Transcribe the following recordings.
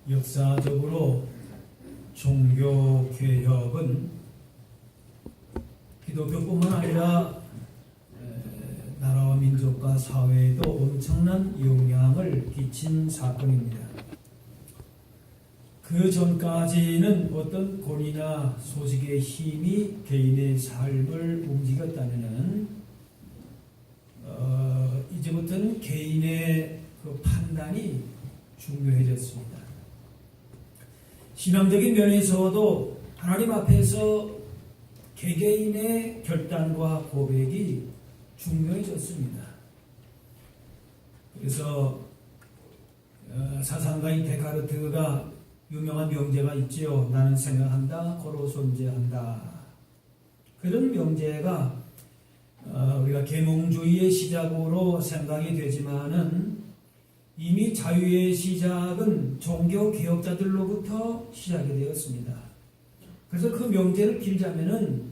역사적으로 종교개혁은 기독교뿐만 아니라 나라와 민족과 사회에도 엄청난 영향을 끼친 사건입니다. 그 전까지는 어떤 권위나 소식의 힘이 개인의 삶을 움직였다면 이제부터는 개인의 그 판단이 중요해졌습니다. 신앙적인 면에서도 하나님 앞에서 개개인의 결단과 고백이 중요해졌습니다. 그래서 사상가인 데카르트가 유명한 명제가 있지요. 나는 생각한다, 고로 존재한다. 그런 명제가 우리가 계몽주의의 시작으로 생각이 되지만은 이미 자유의 시작은 종교 개혁자들로부터 시작이 되었습니다. 그래서 그 명제를 빌자면은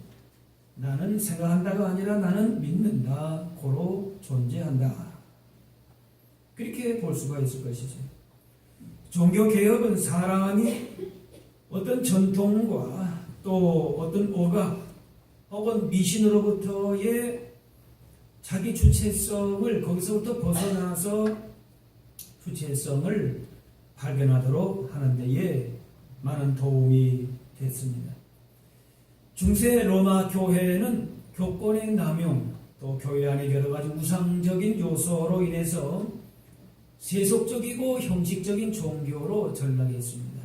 나는 생각한다가 아니라 나는 믿는다, 고로 존재한다. 그렇게 볼 수가 있을 것이죠. 종교개혁은 사람이 어떤 전통과 또 어떤 억압 혹은 미신으로부터의 자기 주체성을 거기서부터 벗어나서 주체성을 발견하도록 하는 데에 많은 도움이 됐습니다. 중세 로마 교회는 교권의 남용, 또 교회 안의 여러 가지 우상적인 요소로 인해서 세속적이고 형식적인 종교로 전락했습니다.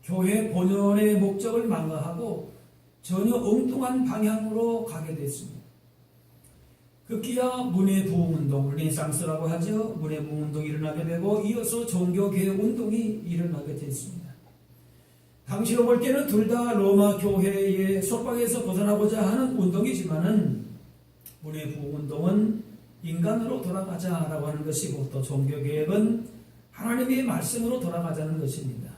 교회 본연의 목적을 망가하고 전혀 엉뚱한 방향으로 가게 됐습니다. 급기야 문해부흥운동, 르네상스라고 하죠. 문해부흥운동이 일어나게 되고 이어서 종교개혁운동이 일어나게 됐습니다. 당시로 볼 때는 둘 다 로마 교회의 속박에서 벗어나고자 하는 운동이지만은 문해부흥운동은 인간으로 돌아가자라고 하는 것이고 또 종교개혁은 하나님의 말씀으로 돌아가자는 것입니다.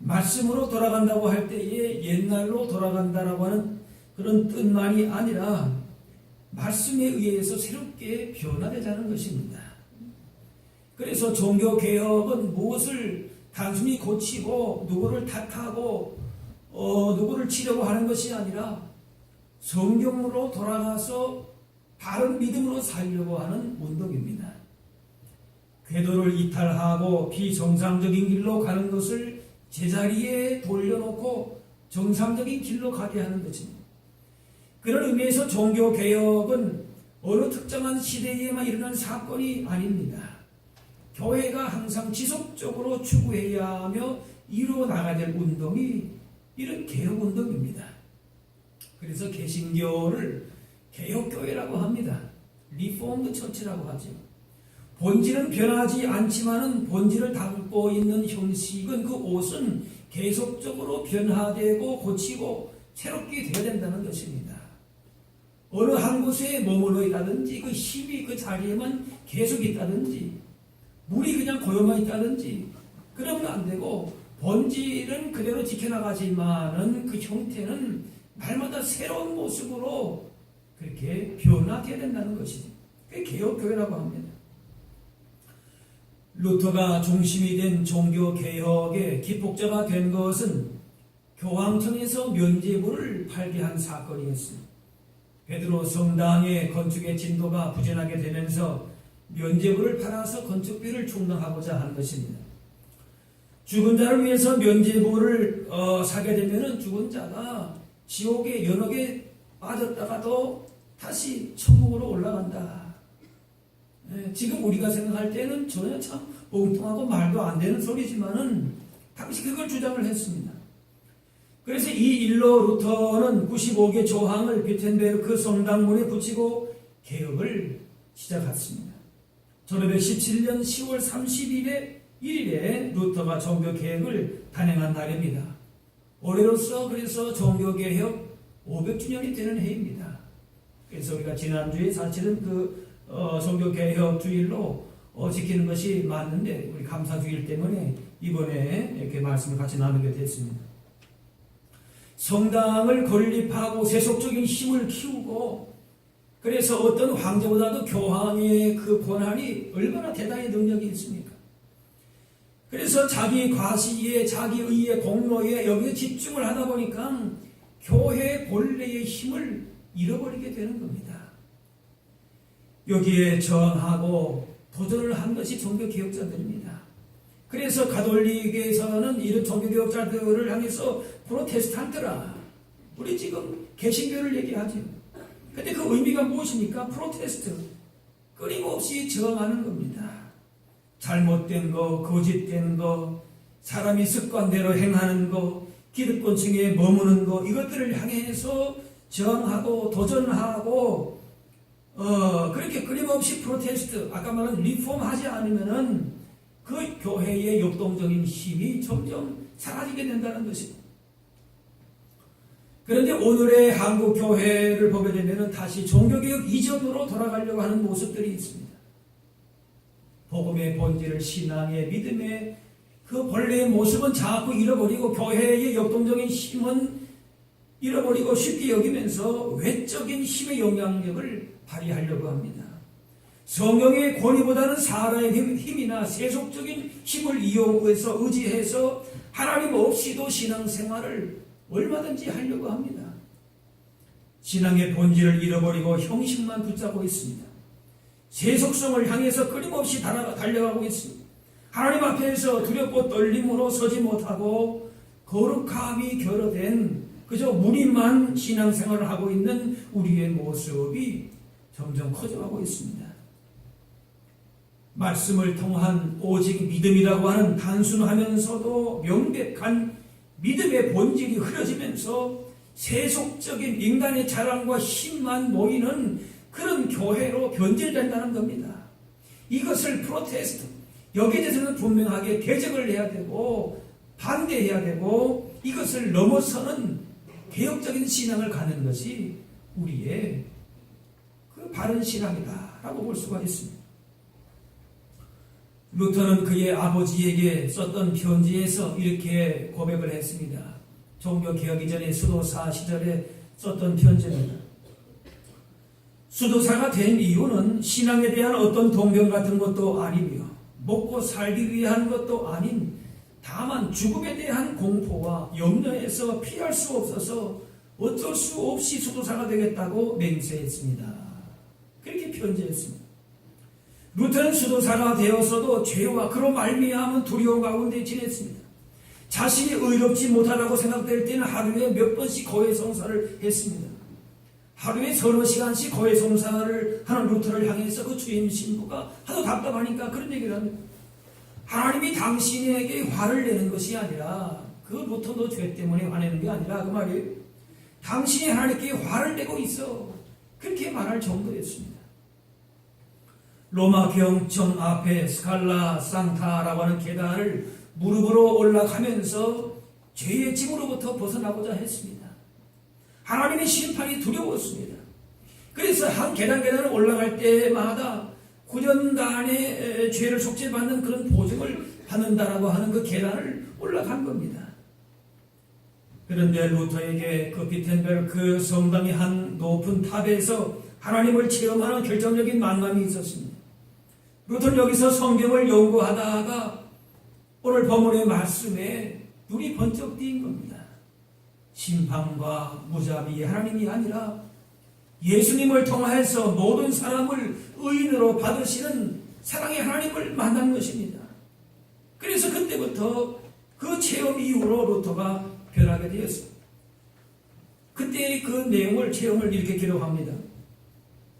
말씀으로 돌아간다고 할 때에 옛날로 돌아간다라고 하는 그런 뜻만이 아니라 말씀에 의해서 새롭게 변화되자는 것입니다. 그래서 종교개혁은 무엇을 단순히 고치고 누구를 탓하고 누구를 치려고 하는 것이 아니라 성경으로 돌아가서 바른 믿음으로 살려고 하는 운동입니다. 궤도를 이탈하고 비정상적인 길로 가는 것을 제자리에 돌려놓고 정상적인 길로 가게 하는 것입니다. 그런 의미에서 종교개혁은 어느 특정한 시대에만 일어난 사건이 아닙니다. 교회가 항상 지속적으로 추구해야 하며 이루어 나가야 될 운동이 이런 개혁운동입니다. 그래서 개신교를 개혁교회라고 합니다. 리포드 처치라고 하죠. 본질은 변하지 않지만은 본질을 담고 있는 형식은 그 옷은 계속적으로 변화되고 고치고 새롭게 되어야 된다는 것입니다. 어느 한 곳에 머물러 있다든지 그 힘이 그 자리에만 계속 있다든지 물이 그냥 고여만 있다든지 그러면 안 되고 본질은 그대로 지켜나가지만은 그 형태는 날마다 새로운 모습으로 그렇게 변화되어야 된다는 것이죠. 그게 개혁교회라고 합니다. 루터가 중심이 된 종교개혁의 기폭자가 된 것은 교황청에서 면죄부를 발기한 사건이었습니다. 베드로 성당의 건축의 진도가 부진하게 되면서 면죄부를 팔아서 건축비를 충당하고자 한 것입니다. 죽은 자를 위해서 면죄부를 사게 되면 죽은 자가 지옥의 연옥에 빠졌다가도 다시 천국으로 올라간다. 지금 우리가 생각할 때는 전혀 참 엉뚱하고 말도 안 되는 소리지만은 당시 그걸 주장을 했습니다. 그래서 이 일로 루터는 95개 조항을 비텐베르크 성당문에 붙이고 개혁을 시작했습니다. 1517년 10월 30일에 1일에 루터가 종교개혁을 단행한 날입니다. 올해로서 그래서 종교개혁 500주년이 되는 해입니다. 그래서 우리가 지난주에 사실은 그 종교개혁 주일로 지키는 것이 맞는데 우리 감사주일 때문에 이번에 이렇게 말씀을 같이 나누게 됐습니다. 성당을 건립하고 세속적인 힘을 키우고 그래서 어떤 황제보다도 교황의 그 권한이 얼마나 대단히 능력이 있습니까? 그래서 자기 과시에 자기 의의 공로에 여기에 집중을 하다 보니까 교회 본래의 힘을 잃어버리게 되는 겁니다. 여기에 저항하고 도전을 한 것이 종교개혁자들입니다. 그래서 가톨릭에서는 이런 종교개혁자들을 향해서 프로테스탄트라, 우리 지금 개신교를 얘기하죠. 근데 그 의미가 무엇입니까? 프로테스트, 끊임없이 저항하는 겁니다. 잘못된 거, 거짓된 거, 사람이 습관대로 행하는 거, 기득권층에 머무는 거, 이것들을 향해서 저항하고 도전하고 그렇게 끊임없이 프로테스트, 아까 말한 리폼하지 않으면은 그 교회의 역동적인 힘이 점점 사라지게 된다는 것입니다. 그런데 오늘의 한국 교회를 보게 되면은 다시 종교개혁 이전으로 돌아가려고 하는 모습들이 있습니다. 복음의 본질을, 신앙의 믿음의 그 본래의 모습은 자꾸 잃어버리고 교회의 역동적인 힘은 잃어버리고 쉽게 여기면서 외적인 힘의 영향력을 발휘하려고 합니다. 성경의 권위보다는 사람의 힘이나 세속적인 힘을 이용해서 의지해서 하나님 없이도 신앙생활을 얼마든지 하려고 합니다. 신앙의 본질을 잃어버리고 형식만 붙잡고 있습니다. 세속성을 향해서 끊임없이 달려가고 있습니다. 하나님 앞에서 두렵고 떨림으로 서지 못하고 거룩함이 결여된 그저 무림한 신앙생활을 하고 있는 우리의 모습이 점점 커져가고 있습니다. 말씀을 통한 오직 믿음이라고 하는 단순하면서도 명백한 믿음의 본질이 흐려지면서 세속적인 인간의 자랑과 힘만 모이는 그런 교회로 변질된다는 겁니다. 이것을 프로테스트, 여기에 대해서는 분명하게 대적을 해야 되고 반대해야 되고 이것을 넘어서는 개혁적인 신앙을 갖는 것이 우리의 그 바른 신앙이다라고 볼 수가 있습니다. 루터는 그의 아버지에게 썼던 편지에서 이렇게 고백을 했습니다. 종교개혁 이전의 수도사 시절에 썼던 편지입니다. 수도사가 된 이유는 신앙에 대한 어떤 동경 같은 것도 아니며 먹고 살기 위한 것도 아닌 다만 죽음에 대한 공포와 염려에서 피할 수 없어서 어쩔 수 없이 수도사가 되겠다고 맹세했습니다. 그렇게 편지했습니다. 루터는 수도사가 되어서도 죄와 그로 말미암은 두려움 가운데 지냈습니다. 자신이 의롭지 못하다고 생각될 때는 하루에 몇 번씩 거회성사를 했습니다. 하루에 서너 시간씩 거회성사를 하는 루터를 향해서 그 주임 신부가 하도 답답하니까 그런 얘기를 합니다. 하나님이 당신에게 화를 내는 것이 아니라 그 루터도 죄 때문에 화내는 게 아니라 그 말이에요. 당신이 하나님께 화를 내고 있어. 그렇게 말할 정도였습니다. 로마 경청 앞에 스칼라 산타라고 하는 계단을 무릎으로 올라가면서 죄의 짐으로부터 벗어나고자 했습니다. 하나님의 심판이 두려웠습니다. 그래서 한 계단을 올라갈 때마다 9년간의 죄를 속죄받는 그런 보증을 받는다라고 하는 그 계단을 올라간 겁니다. 그런데 루터에게 그 비텐베르크 성당의 한 높은 탑에서 하나님을 체험하는 결정적인 만남이 있었습니다. 루터는 여기서 성경을 연구하다가 오늘 본문의 말씀에 눈이 번쩍 띄인 겁니다. 심판과 무자비의 하나님이 아니라 예수님을 통해서 모든 사람을 의인으로 받으시는 사랑의 하나님을 만난 것입니다. 그래서 그때부터 그 체험 이후로 루터가 변하게 되었습니다. 그때 그 내용을 체험을 이렇게 기록합니다.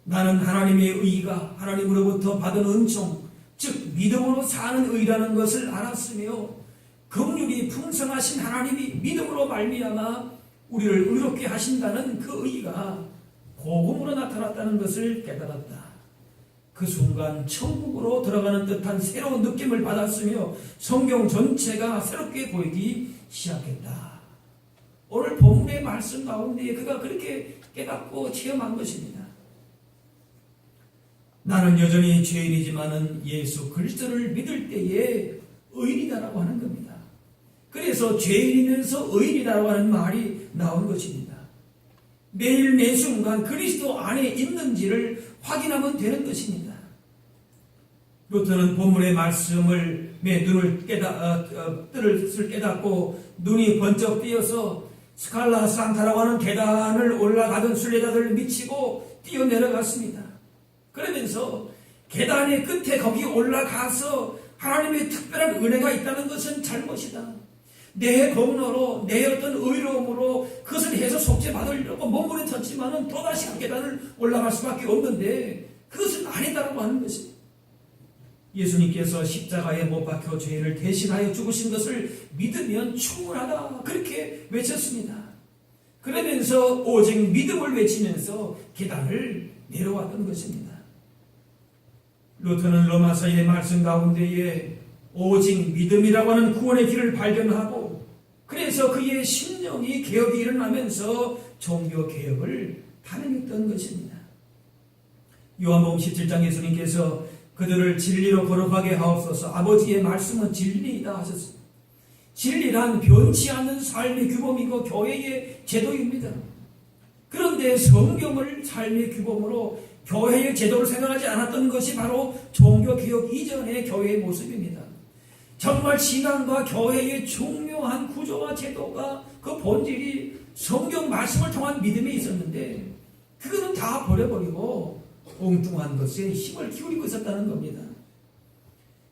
나는 하나님의 의가 하나님으로부터 받은 은총, 즉 믿음으로 사는 의라는 것을 알았으며 긍휼이 풍성하신 하나님이 믿음으로 말미암아 우리를 의롭게 하신다는 그 의가 복음으로 나타났다는 것을 깨달았다. 그 순간 천국으로 들어가는 듯한 새로운 느낌을 받았으며 성경 전체가 새롭게 보이기 시작했다. 오늘 본문의 말씀 가운데 그가 그렇게 깨닫고 체험한 것입니다. 나는 여전히 죄인이지만은 예수 그리스도를 믿을 때에 의인이다라고 하는 겁니다. 그래서 죄인이면서 의인이다라고 하는 말이 나온 것입니다. 매일 매 순간 그리스도 안에 있는지를 확인하면 되는 것입니다. 루터는 본문의 말씀을 눈을 뜻을 깨닫고 눈이 번쩍 띄어서 스칼라 산타라고 하는 계단을 올라가던 순례자들을 미치고 뛰어내려갔습니다. 그러면서 계단의 끝에 거기 올라가서 하나님의 특별한 은혜가 있다는 것은 잘못이다. 내 공로로 내 어떤 의로움으로 그것을 해서 속죄받으려고 몸부림쳤지만은 또다시 그 계단을 올라갈 수밖에 없는데 그것은 아니다라고 하는 것입니다. 예수님께서 십자가에 못 박혀 죄를 대신하여 죽으신 것을 믿으면 충분하다 그렇게 외쳤습니다. 그러면서 오직 믿음을 외치면서 계단을 내려왔던 것입니다. 루터는 로마서의 말씀 가운데에 오직 믿음이라고 하는 구원의 길을 발견하고 그래서 그의 심령이 개혁이 일어나면서 종교개혁을 단행했던 것입니다. 요한복음 17장 예수님께서 그들을 진리로 거룩하게 하옵소서 아버지의 말씀은 진리이다 하셨습니다. 진리란 변치 않는 삶의 규범이고 교회의 제도입니다. 그런데 성경을 삶의 규범으로 교회의 제도를 생각하지 않았던 것이 바로 종교개혁 이전의 교회의 모습입니다. 정말 신앙과 교회의 중요한 구조와 제도가 그 본질이 성경 말씀을 통한 믿음이 있었는데 그거는 다 버려버리고 엉뚱한 것에 힘을 기울이고 있었다는 겁니다.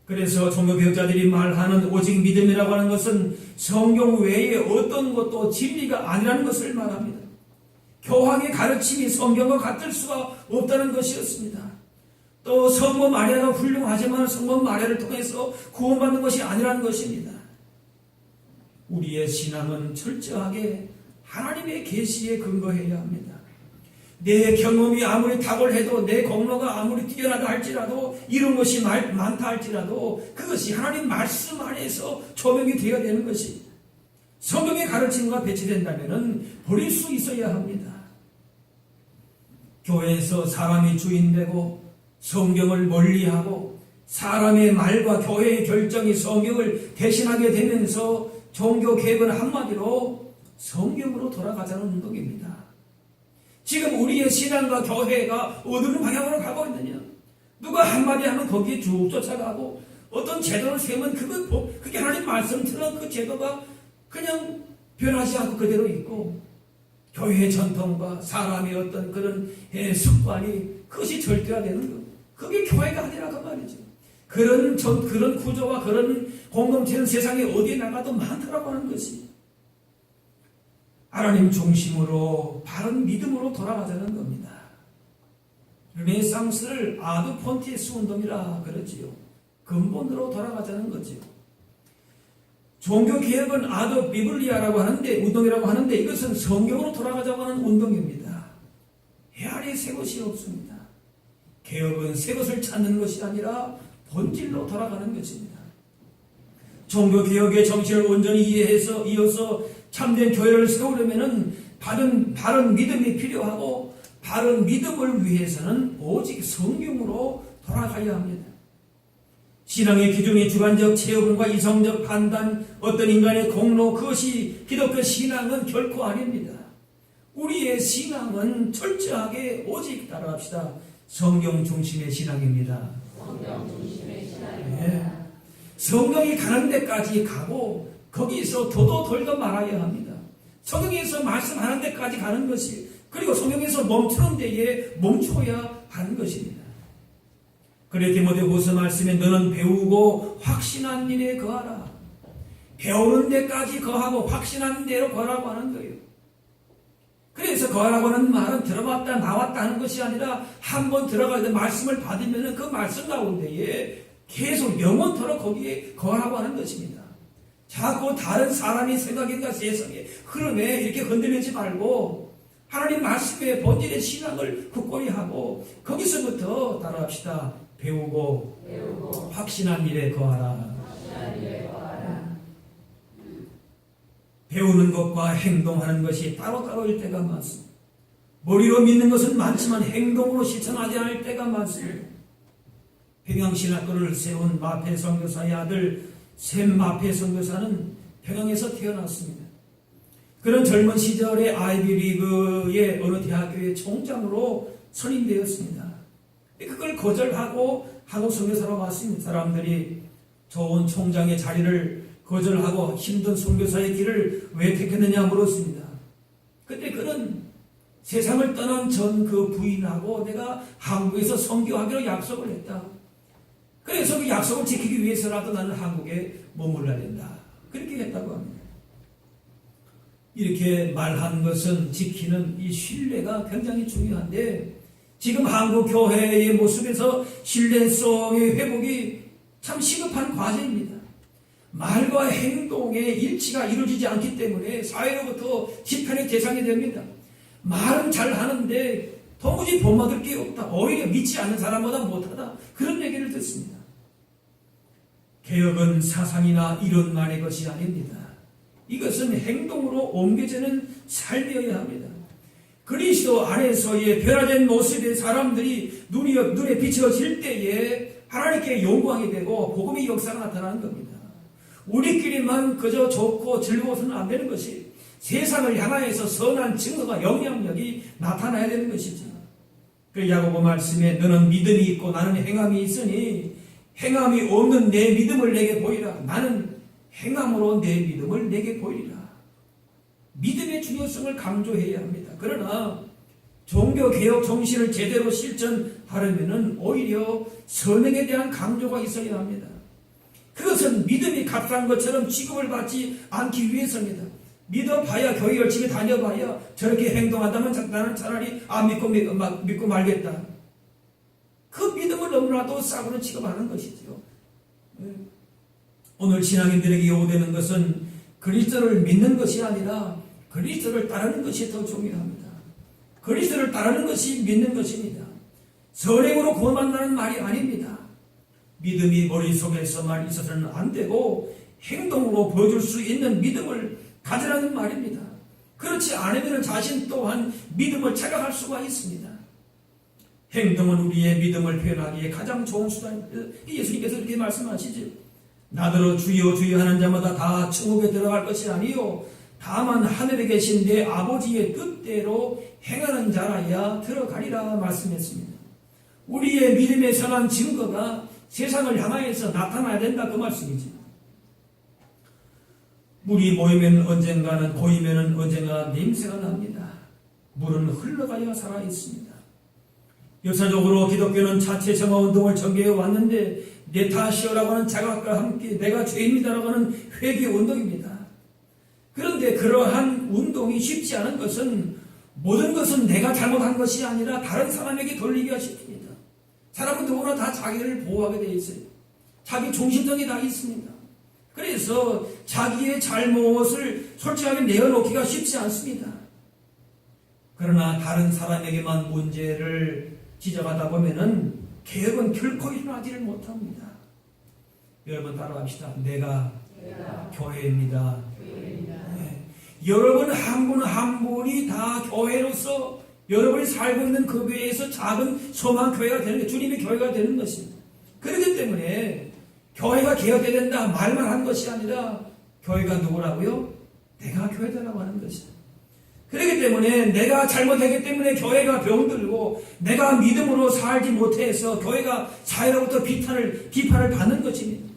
그래서 종교개혁자들이 말하는 오직 믿음이라고 하는 것은 성경 외에 어떤 것도 진리가 아니라는 것을 말합니다. 교황의 가르침이 성경과 같을 수가 없다는 것이었습니다. 또 성모 마리아가 훌륭하지만 성모 마리아를 통해서 구원받는 것이 아니라는 것입니다. 우리의 신앙은 철저하게 하나님의 계시에 근거해야 합니다. 내 경험이 아무리 탁월해도 내 공로가 아무리 뛰어나다 할지라도 이런 것이 많다 할지라도 그것이 하나님 말씀 안에서 조명이 되어야 되는 것입니다. 성경의 가르침과 배치된다면 버릴 수 있어야 합니다. 교회에서 사람이 주인되고 성경을 멀리하고 사람의 말과 교회의 결정이 성경을 대신하게 되면서 종교개혁은 한마디로 성경으로 돌아가자는 운동입니다. 지금 우리의 신앙과 교회가 어느 방향으로 가고 있느냐? 누가 한마디 하면 거기에 쭉 쫓아가고 어떤 제도를 세우면 그게 하나님 말씀처럼 그 제도가 그냥 변하지 않고 그대로 있고 교회의 전통과 사람의 어떤 그런 습관이 그것이 절대화되는 것. 그게 교회가 아니라 그 말이죠. 그런 구조와 그런 공동체는 세상에 어디에 나가도 많다라고 하는 것이 하나님 중심으로 바른 믿음으로 돌아가자는 겁니다. 르네상스를 아드 폰티에스 운동이라 그러지요. 근본으로 돌아가자는 거지요. 종교개혁은 아드 비블리아라고 하는데 운동이라고 하는데 이것은 성경으로 돌아가자고 하는 운동입니다. 헤아리 새 것이 없습니다. 개혁은 새 것을 찾는 것이 아니라 본질로 돌아가는 것입니다. 종교개혁의 정신을 온전히 이어서 참된 교회를 세우려면 바른 믿음이 필요하고 바른 믿음을 위해서는 오직 성경으로 돌아가야 합니다. 신앙의 기준이 주관적 체험과 이성적 판단, 어떤 인간의 공로, 그것이 기독교 신앙은 결코 아닙니다. 우리의 신앙은 철저하게 오직 따라갑시다. 성경 중심의 신앙입니다. 성경 중심의 신앙입니다. 네. 성경이 가는 데까지 가고 거기서 더도 덜도 말아야 합니다. 성경에서 말씀하는 데까지 가는 것이 그리고 성경에서 멈추는 데에 멈춰야 하는 것입니다. 그래 디모데후서 말씀에 너는 배우고 확신한 일에 거하라. 배우는 데까지 거하고 확신하는 대로 거하라고 하는 거예요. 그래서 거하라고 하는 말은 들어봤다 나왔다 하는 것이 아니라 한번 들어갈 때 말씀을 받으면 그 말씀 가운데에 계속 영원토록 거기에 거하라고 하는 것입니다. 자꾸 다른 사람이 생각인가 세상의 흐름에 이렇게 흔들리지 말고 하나님 말씀의 본질의 신앙을 굳건히 하고 거기서부터 따라합시다. 배우고 확신한 일에 거하라. 배우는 것과 행동하는 것이 따로따로일 때가 많습니다. 머리로 믿는 것은 많지만 행동으로 실천하지 않을 때가 많습니다. 평양신학교를 세운 마페 선교사의 아들 샘 마페 선교사는 평양에서 태어났습니다. 그런 젊은 시절에 아이비리그의 어느 대학교의 총장으로 선임되었습니다. 그걸 거절하고 한국 선교사로 왔습니다. 사람들이 좋은 총장의 자리를 거절하고 힘든 선교사의 길을 왜 택했느냐 물었습니다. 그때 그는 세상을 떠난 전 그 부인하고 내가 한국에서 선교하기로 약속을 했다. 그래서 그 약속을 지키기 위해서라도 나는 한국에 머물러야 된다. 그렇게 했다고 합니다. 이렇게 말한 것은 지키는 이 신뢰가 굉장히 중요한데 지금 한국 교회의 모습에서 신뢰성의 회복이 참 시급한 과제입니다. 말과 행동의 일치가 이루어지지 않기 때문에 사회로부터 비판의 대상이 됩니다. 말은 잘하는데 도무지 본받을 게 없다. 오히려 믿지 않는 사람보다 못하다. 그런 얘기를 듣습니다. 개혁은 사상이나 이론만의 것이 아닙니다. 이것은 행동으로 옮겨지는 삶이어야 합니다. 그리스도 안에서의 변화된 모습의 사람들이 눈에 비춰질 때에 하나님께 영광이 되고 복음의 역사가 나타나는 겁니다. 우리끼리만 그저 좋고 즐거워서는 안 되는 것이 세상을 향하여서 선한 증거가 영향력이 나타나야 되는 것이죠. 그 야고보 말씀에 너는 믿음이 있고 나는 행함이 있으니 행함이 없는 내 믿음을 내게 보이라. 나는 행함으로 내 믿음을 내게 보이리라. 믿음의 중요성을 강조해야 합니다. 그러나 종교개혁 정신을 제대로 실천하려면 오히려 선행에 대한 강조가 있어야 합니다. 그것은 믿음이 값싼 것처럼 취급을 받지 않기 위해서입니다. 믿어봐야 교회 열심히 다녀봐야 저렇게 행동한다면 나는 차라리 안 믿고 말겠다. 그 믿음을 너무나도 싸구려 취급하는 것이죠. 오늘 신앙인들에게 요구되는 것은 그리스도를 믿는 것이 아니라 그리스도를 따르는 것이 더 중요합니다. 그리스도를 따르는 것이 믿는 것입니다. 선행으로 구원한다는 말이 아닙니다. 믿음이 머릿속에서만 있어서는 안 되고 행동으로 보여줄 수 있는 믿음을 가지라는 말입니다. 그렇지 않으면 자신 또한 믿음을 착각할 수가 있습니다. 행동은 우리의 믿음을 표현하기에 가장 좋은 수단입니다. 예수님께서 이렇게 말씀하시죠. 나더러 주여 주여 하는 자마다 다 천국에 들어갈 것이 아니요 다만 하늘에 계신 내 아버지의 뜻대로 행하는 자라야 들어가리라 말씀했습니다. 우리의 믿음의 선한 증거가 세상을 향하여서 나타나야 된다 그 말씀이죠. 물이 모이면 언젠가는 보이면 언젠가 냄새가 납니다. 물은 흘러가야 살아있습니다. 역사적으로 기독교는 자체 정화운동을 전개해 왔는데 내 탓이오라고 하는 자각과 함께 내가 죄인이다라고 하는 회개운동입니다. 그런데 그러한 운동이 쉽지 않은 것은 모든 것은 내가 잘못한 것이 아니라 다른 사람에게 돌리기가 쉽습니다. 사람은 누구나 다 자기를 보호하게 되어 있어요. 자기 중심성이 다 있습니다. 그래서 자기의 잘못을 솔직하게 내어놓기가 쉽지 않습니다. 그러나 다른 사람에게만 문제를 지적하다 보면은 개혁은 결코 일어나지를 못합니다. 여러분 따라합시다. 내가 교회입니다. 네. 여러분 한 분 한 분이 다 교회로서 여러분이 살고 있는 그 교회에서 작은 소망 교회가 되는 게 주님의 교회가 되는 것입니다. 그렇기 때문에 교회가 개혁돼야 된다 말만 한 것이 아니라 교회가 누구라고요? 내가 교회다라고 하는 것이죠. 그렇기 때문에 내가 잘못했기 때문에 교회가 병들고 내가 믿음으로 살지 못해서 교회가 사회로부터 비판을 받는 것입니다.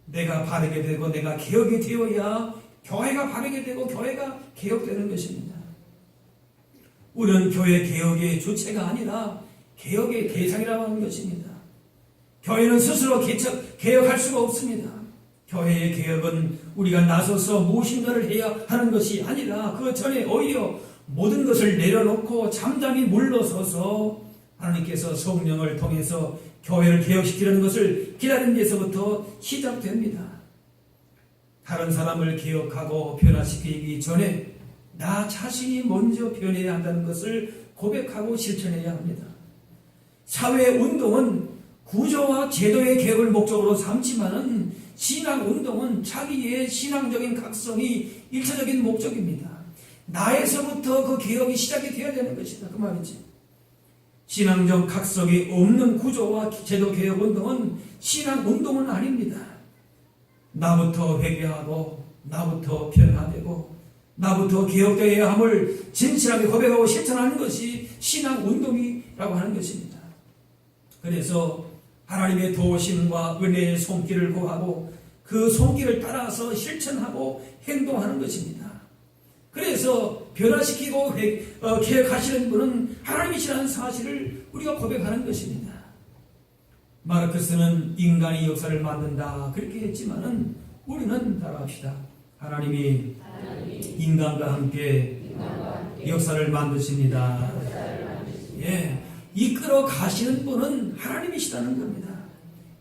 내가 바르게 되고 내가 개혁이 되어야 교회가 바르게 되고 교회가 개혁되는 것입니다. 우리는 교회 개혁의 주체가 아니라 개혁의 대상이라고 하는 것입니다. 교회는 스스로 개혁할 수가 없습니다. 교회의 개혁은 우리가 나서서 무엇인가를 해야 하는 것이 아니라 그 전에 오히려 모든 것을 내려놓고 잠잠히 물러서서 하나님께서 성령을 통해서 교회를 개혁시키려는 것을 기다리는 데서부터 시작됩니다. 다른 사람을 개혁하고 변화시키기 전에 나 자신이 먼저 변해야 한다는 것을 고백하고 실천해야 합니다. 사회운동은 구조와 제도의 개혁을 목적으로 삼지만은 신앙운동은 자기의 신앙적인 각성이 일차적인 목적입니다. 나에서부터 그 개혁이 시작이 되어야 되는 것이다. 그 말이지. 신앙적 각성이 없는 구조와 제도 개혁 운동은 신앙운동은 아닙니다. 나부터 회개하고 나부터 변화되고 나부터 개혁되어야 함을 진실하게 고백하고 실천하는 것이 신앙운동이라고 하는 것입니다. 그래서 하나님의 도우심과 은혜의 손길을 구하고 그 손길을 따라서 실천하고 행동하는 것입니다. 그래서 변화시키고 계획하시는 분은 하나님이시라는 사실을 우리가 고백하는 것입니다. 마르크스는 인간이 역사를 만든다 그렇게 했지만은 우리는 따라합시다. 하나님이 인간과 함께 역사를 만드십니다. 예, 이끌어 가시는 분은 하나님이시다는 겁니다.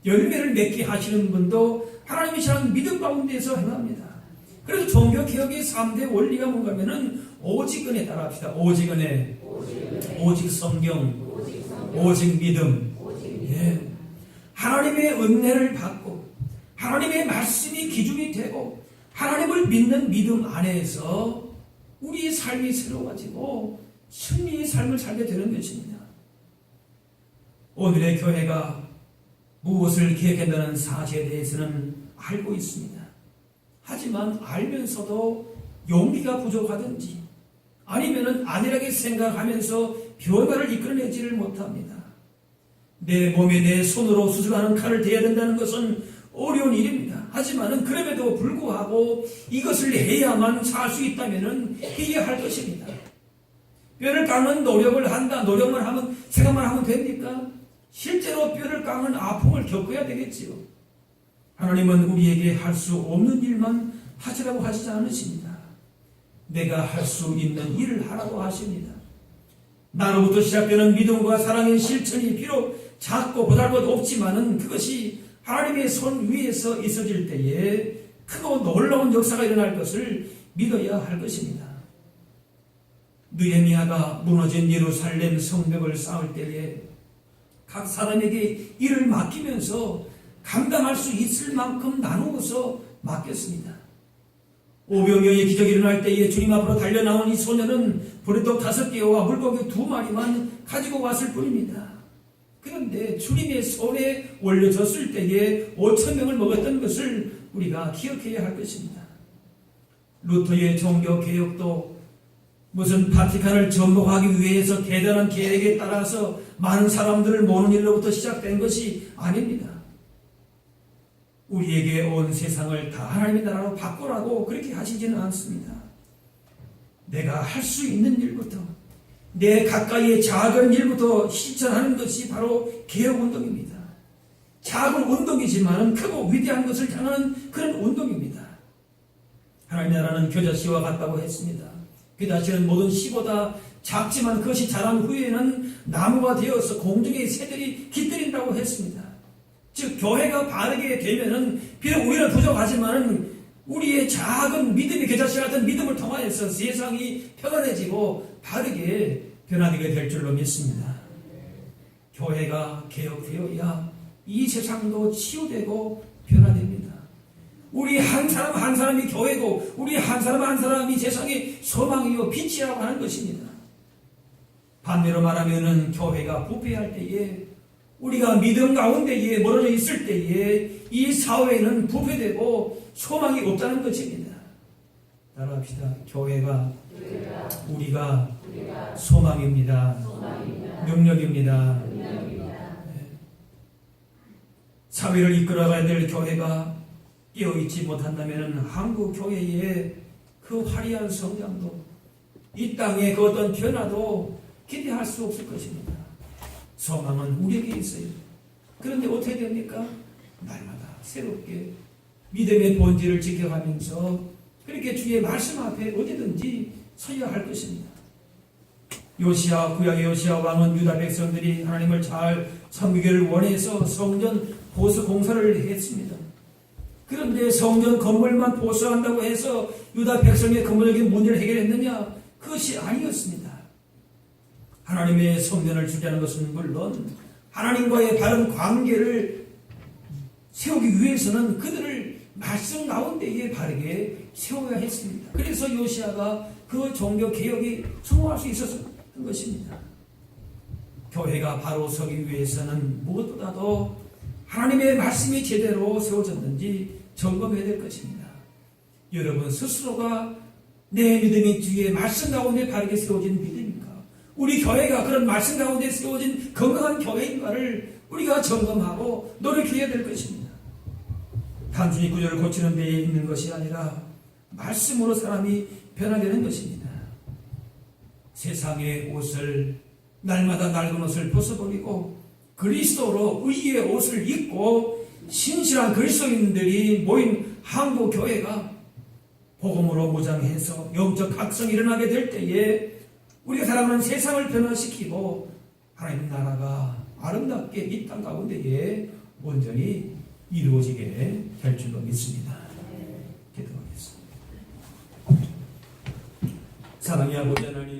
열매를 맺게 하시는 분도 하나님이시라는 믿음 가운데서 행합니다. 그래서 종교개혁의 3대 원리가 뭔가 하면은 오직 은혜 따라합시다. 오직 은혜, 오직 성경, 오직 믿음. 예. 하나님의 은혜를 받고 하나님의 말씀이 기준이 되고 하나님을 믿는 믿음 안에서 우리의 삶이 새로워지고 승리의 삶을 살게 되는 것입니다. 오늘의 교회가 무엇을 계획한다는 사실에 대해서는 알고 있습니다. 하지만 알면서도 용기가 부족하든지 아니면은 안일하게 생각하면서 변화를 이끌어내지를 못합니다. 내 몸에 내 손으로 수술하는 칼을 대야 된다는 것은 어려운 일입니다. 하지만은 그럼에도 불구하고 이것을 해야만 살 수 있다면은 해야 할 것입니다. 뼈를 깎는 노력을 한다. 노력만 하면 생각만 하면 됩니까? 실제로 뼈를 깎는 아픔을 겪어야 되겠지요. 하나님은 우리에게 할 수 없는 일만 하시라고 하시지 않으십니다. 내가 할 수 있는 일을 하라고 하십니다. 나로부터 시작되는 믿음과 사랑의 실천이 비록 작고 보잘것 없지만은 그것이 하나님의 손 위에서 있어질 때에 크고 놀라운 역사가 일어날 것을 믿어야 할 것입니다. 느헤미야가 무너진 예루살렘 성벽을 쌓을 때에 각 사람에게 일을 맡기면서 감당할 수 있을 만큼 나누어서 맡겼습니다. 500명의 기적이 일어날 때에 주님 앞으로 달려나온 이 소녀는 보리떡 5개와 물고기 2마리만 가지고 왔을 뿐입니다. 그런데 주님의 손에 올려졌을 때에 5,000명을 먹었던 것을 우리가 기억해야 할 것입니다. 루터의 종교개혁도 무슨 바티칸을 전복하기 위해서 대단한 계획에 따라서 많은 사람들을 모으는 일로부터 시작된 것이 아닙니다. 우리에게 온 세상을 다 하나님의 나라로 바꾸라고 그렇게 하시지는 않습니다. 내가 할 수 있는 일부터 내 가까이의 작은 일부터 실천하는 것이 바로 개혁운동입니다. 작은 운동이지만 크고 위대한 것을 향하는 그런 운동입니다. 하나님의 나라는 겨자씨와 같다고 했습니다. 겨자씨는 모든 씨보다 작지만 그것이 자란 후에는 나무가 되어서 공중의 새들이 깃들인다고 했습니다. 즉 교회가 바르게 되면은 비록 우리는 부족하지만은 우리의 작은 믿음의 겨자씨 같은 믿음을 통하여서 세상이 평안해지고 바르게 변화되게 될 줄로 믿습니다. 교회가 개혁되어야 이 세상도 치유되고 변화됩니다. 우리 한 사람 한 사람이 교회고 우리 한 사람 한 사람이 세상의 소망이요 빛이라고 하는 것입니다. 반대로 말하면은 교회가 부패할 때에 우리가 믿음 가운데에 멀어져 있을 때에 이 사회는 부패되고 소망이 없다는 것입니다. 따라합시다. 교회가 우리가 소망입니다. 능력입니다. 사회를 이끌어가야 될 교회가 깨어있지 못한다면 한국 교회의 그 화려한 성장도 이 땅의 그 어떤 변화도 기대할 수 없을 것입니다. 소망은 우리에게 있어요. 그런데 어떻게 됩니까? 날마다 새롭게 믿음의 본질을 지켜가면서 그렇게 주의 말씀 앞에 어디든지 서야 할 것입니다. 요시야, 구약의 요시야 왕은 유다 백성들이 하나님을 잘 섬기기를 원해서 성전 보수 공사를 했습니다. 그런데 성전 건물만 보수한다고 해서 유다 백성의 근본적인 문제를 해결했느냐? 그것이 아니었습니다. 하나님의 성전을 주자는 것은 물론 하나님과의 바른 관계를 세우기 위해서는 그들을 말씀 가운데에 바르게 세워야 했습니다. 그래서 요시야가 그 종교 개혁이 성공할 수 있었던 것입니다. 교회가 바로 서기 위해서는 무엇보다도 하나님의 말씀이 제대로 세워졌는지 점검해야 될 것입니다. 여러분 스스로가 내 믿음이 주의 말씀 가운데 바르게 세워진 믿음입니까? 우리 교회가 그런 말씀 가운데 세워진 건강한 교회인가를 우리가 점검하고 노력해야 될 것입니다. 단순히 구조를 고치는 데에 있는 것이 아니라 말씀으로 사람이 변화되는 것입니다. 세상의 옷을 날마다 낡은 옷을 벗어버리고 그리스도로 의의 옷을 입고 신실한 그리스도인들이 모인 한국 교회가 복음으로 무장해서 영적 각성이 일어나게 될 때에 우리가 살아가는 세상을 변화시키고 하나님 나라가 아름답게 이 땅 가운데에 온전히 이루어지게 될 줄로 믿습니다. 기도하겠습니다. 사랑의 아버지 하나님,